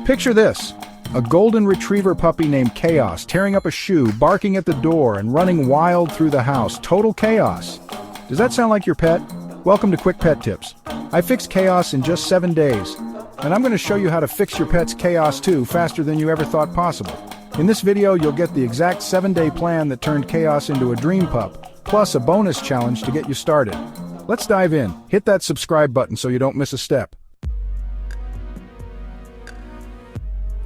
Picture this, a golden retriever puppy named Chaos tearing up a shoe, barking at the door, and running wild through the house. Total chaos. Does that sound like your pet? Welcome to Quick Pet Tips. I fixed Chaos in just 7 days, and I'm going to show you how to fix your pet's chaos too, faster than you ever thought possible. In this video, you'll get the exact 7-day plan that turned Chaos into a dream pup, plus a bonus challenge to get you started. Let's dive in. Hit that subscribe button so you don't miss a step.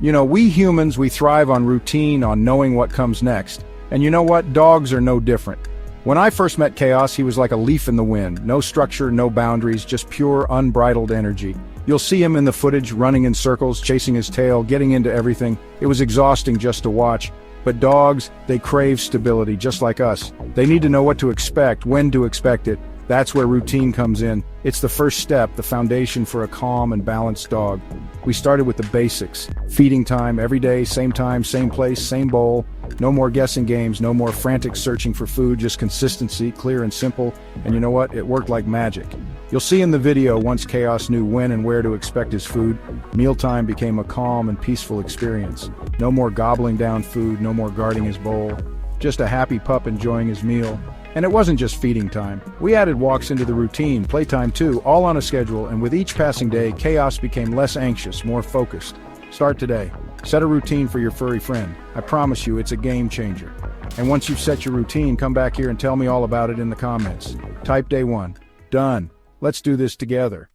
You know, we humans, we thrive on routine, on knowing what comes next. And you know what? Dogs are no different. When I first met Chaos, he was like a leaf in the wind. No structure, no boundaries, just pure, unbridled energy. You'll see him in the footage, running in circles, chasing his tail, getting into everything. It was exhausting just to watch. But dogs, they crave stability, just like us. They need to know what to expect, when to expect it. That's where routine comes in. It's the first step, the foundation for a calm and balanced dog. We started with the basics. Feeding time every day, same time, same place, same bowl. No more guessing games, no more frantic searching for food, just consistency, clear and simple. And you know what? It worked like magic. You'll see in the video, once Chaos knew when and where to expect his food, mealtime became a calm and peaceful experience. No more gobbling down food, no more guarding his bowl. Just a happy pup enjoying his meal. And it wasn't just feeding time. We added walks into the routine, playtime too, all on a schedule, and with each passing day, Chaos became less anxious, more focused. Start today. Set a routine for your furry friend. I promise you, it's a game changer. And once you've set your routine, come back here and tell me all about it in the comments. Type day 1. Done. Let's do this together.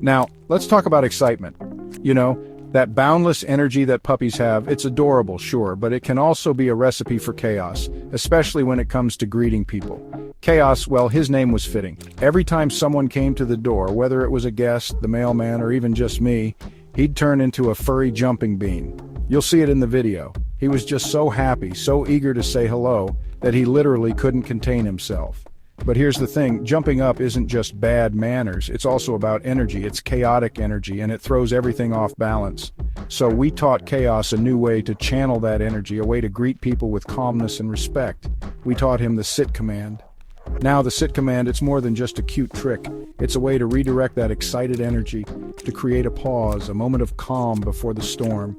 Now, let's talk about excitement. You know, that boundless energy that puppies have, it's adorable, sure, but it can also be a recipe for chaos, especially when it comes to greeting people. Chaos, well, his name was fitting. Every time someone came to the door, whether it was a guest, the mailman, or even just me, he'd turn into a furry jumping bean. You'll see it in the video. He was just so happy, so eager to say hello, that he literally couldn't contain himself. But here's the thing, jumping up isn't just bad manners, it's also about energy. It's chaotic energy, and it throws everything off balance. So we taught Chaos a new way to channel that energy, a way to greet people with calmness and respect. We taught him the sit command. Now the sit command, it's more than just a cute trick. It's a way to redirect that excited energy, to create a pause, a moment of calm before the storm.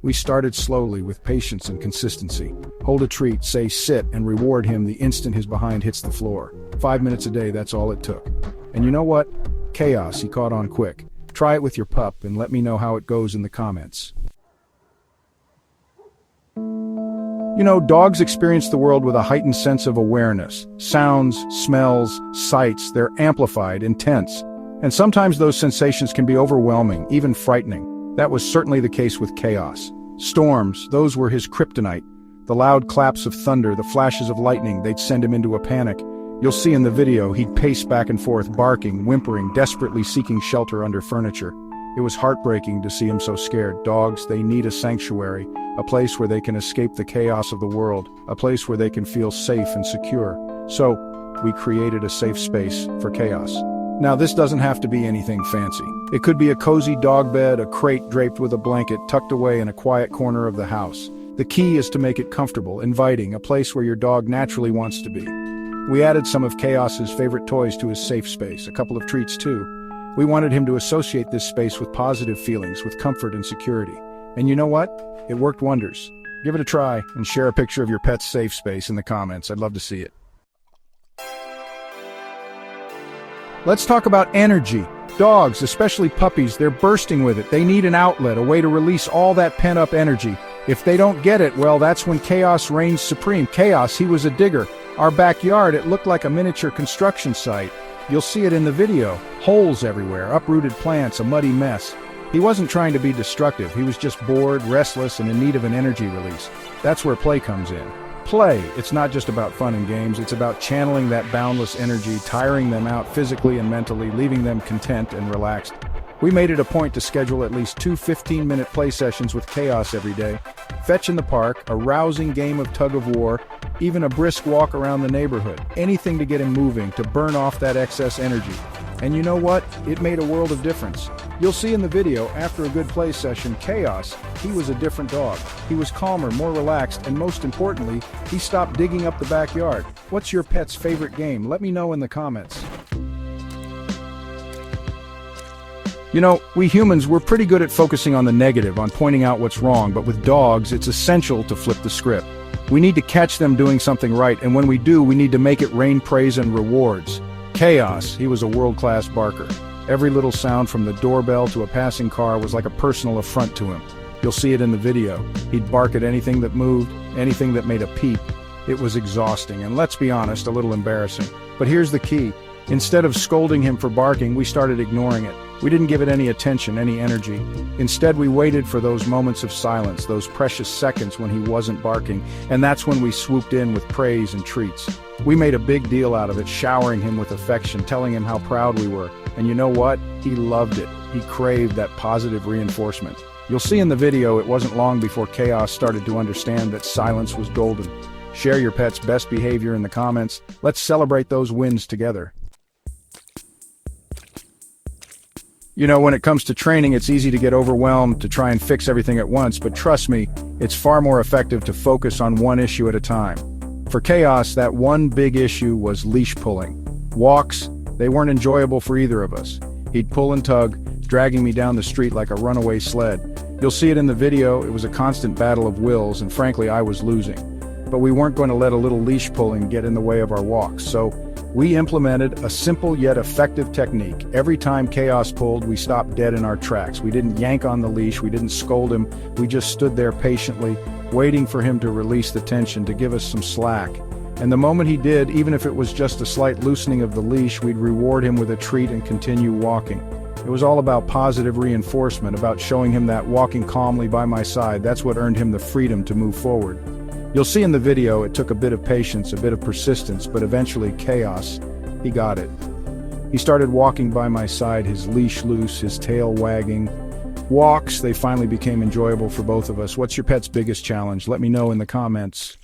We started slowly with patience and consistency. Hold a treat, say sit, and reward him the instant his behind hits the floor. 5 minutes a day, that's all it took. And you know what? Chaos, he caught on quick. Try it with your pup and let me know how it goes in the comments. You know, dogs experience the world with a heightened sense of awareness. Sounds, smells, sights, they're amplified, intense. And sometimes those sensations can be overwhelming, even frightening. That was certainly the case with Chaos. Storms, those were his kryptonite. The loud claps of thunder, the flashes of lightning, they'd send him into a panic. You'll see in the video, he'd pace back and forth, barking, whimpering, desperately seeking shelter under furniture. It was heartbreaking to see him so scared. Dogs, they need a sanctuary, a place where they can escape the chaos of the world, a place where they can feel safe and secure. So, we created a safe space for Chaos. Now, this doesn't have to be anything fancy. It could be a cozy dog bed, a crate draped with a blanket tucked away in a quiet corner of the house. The key is to make it comfortable, inviting, a place where your dog naturally wants to be. We added some of Chaos's favorite toys to his safe space, a couple of treats too. We wanted him to associate this space with positive feelings, with comfort and security. And you know what? It worked wonders. Give it a try and share a picture of your pet's safe space in the comments. I'd love to see it. Let's talk about energy. Dogs, especially puppies, they're bursting with it. They need an outlet, a way to release all that pent-up energy. If they don't get it, well, that's when Chaos reigns supreme. Chaos, he was a digger. Our backyard, it looked like a miniature construction site. You'll see it in the video. Holes everywhere, uprooted plants, a muddy mess. He wasn't trying to be destructive. He was just bored, restless, and in need of an energy release. That's where play comes in. Play, it's not just about fun and games, it's about channeling that boundless energy, tiring them out physically and mentally, leaving them content and relaxed. We made it a point to schedule at least 2 15-minute play sessions with Chaos every day. Fetch in the park, a rousing game of tug-of-war, even a brisk walk around the neighborhood. Anything to get him moving, to burn off that excess energy. And you know what? It made a world of difference. You'll see in the video, after a good play session, Chaos, he was a different dog. He was calmer, more relaxed, and most importantly, he stopped digging up the backyard. What's your pet's favorite game? Let me know in the comments. You know, we humans, we're pretty good at focusing on the negative, on pointing out what's wrong, but with dogs, it's essential to flip the script. We need to catch them doing something right, and when we do, we need to make it rain praise and rewards. Chaos, he was a world-class barker. Every little sound from the doorbell to a passing car was like a personal affront to him. You'll see it in the video. He'd bark at anything that moved, anything that made a peep. It was exhausting, and let's be honest, a little embarrassing. But here's the key. Instead of scolding him for barking, we started ignoring it. We didn't give it any attention, any energy. Instead, we waited for those moments of silence, those precious seconds when he wasn't barking, and that's when we swooped in with praise and treats. We made a big deal out of it, showering him with affection, telling him how proud we were. And you know what? He loved it. He craved that positive reinforcement. You'll see in the video, it wasn't long before Chaos started to understand that silence was golden. Share your pet's best behavior in the comments. Let's celebrate those wins together. You know, when it comes to training, it's easy to get overwhelmed, to try and fix everything at once, but trust me, it's far more effective to focus on one issue at a time. For Chaos, that one big issue was leash pulling. Walks, they weren't enjoyable for either of us. He'd pull and tug, dragging me down the street like a runaway sled. You'll see it in the video, it was a constant battle of wills, and frankly, I was losing. But we weren't going to let a little leash pulling get in the way of our walks, so we implemented a simple yet effective technique. Every time Chaos pulled, we stopped dead in our tracks. We didn't yank on the leash, we didn't scold him, we just stood there patiently, waiting for him to release the tension, to give us some slack. And the moment he did, even if it was just a slight loosening of the leash, we'd reward him with a treat and continue walking. It was all about positive reinforcement, about showing him that walking calmly by my side, that's what earned him the freedom to move forward. You'll see in the video, it took a bit of patience, a bit of persistence, but eventually Chaos, he got it. He started walking by my side, his leash loose, his tail wagging. Walks, they finally became enjoyable for both of us. What's your pet's biggest challenge? Let me know in the comments.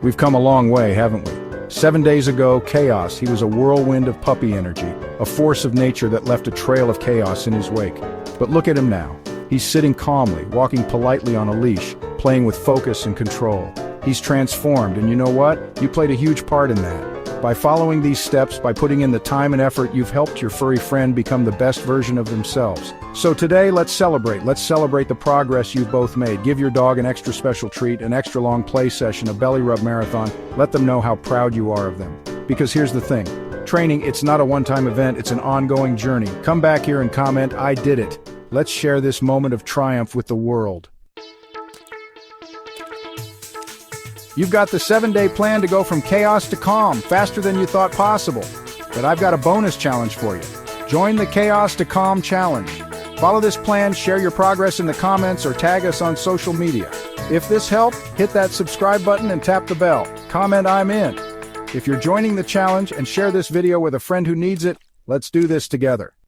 We've come a long way, haven't we? 7 days ago, Chaos, he was a whirlwind of puppy energy, a force of nature that left a trail of chaos in his wake. But look at him now. He's sitting calmly, walking politely on a leash, playing with focus and control. He's transformed, and you know what? You played a huge part in that. By following these steps, by putting in the time and effort, you've helped your furry friend become the best version of themselves. So today, let's celebrate. Let's celebrate the progress you've both made. Give your dog an extra special treat, an extra long play session, a belly rub marathon. Let them know how proud you are of them. Because here's the thing. Training, it's not a one-time event, it's an ongoing journey. Come back here and comment, I did it. Let's share this moment of triumph with the world. You've got the 7-day plan to go from chaos to calm, faster than you thought possible. But I've got a bonus challenge for you. Join the Chaos to Calm Challenge. Follow this plan, share your progress in the comments, or tag us on social media. If this helped, hit that subscribe button and tap the bell. Comment I'm in. If you're joining the challenge and share this video with a friend who needs it, let's do this together.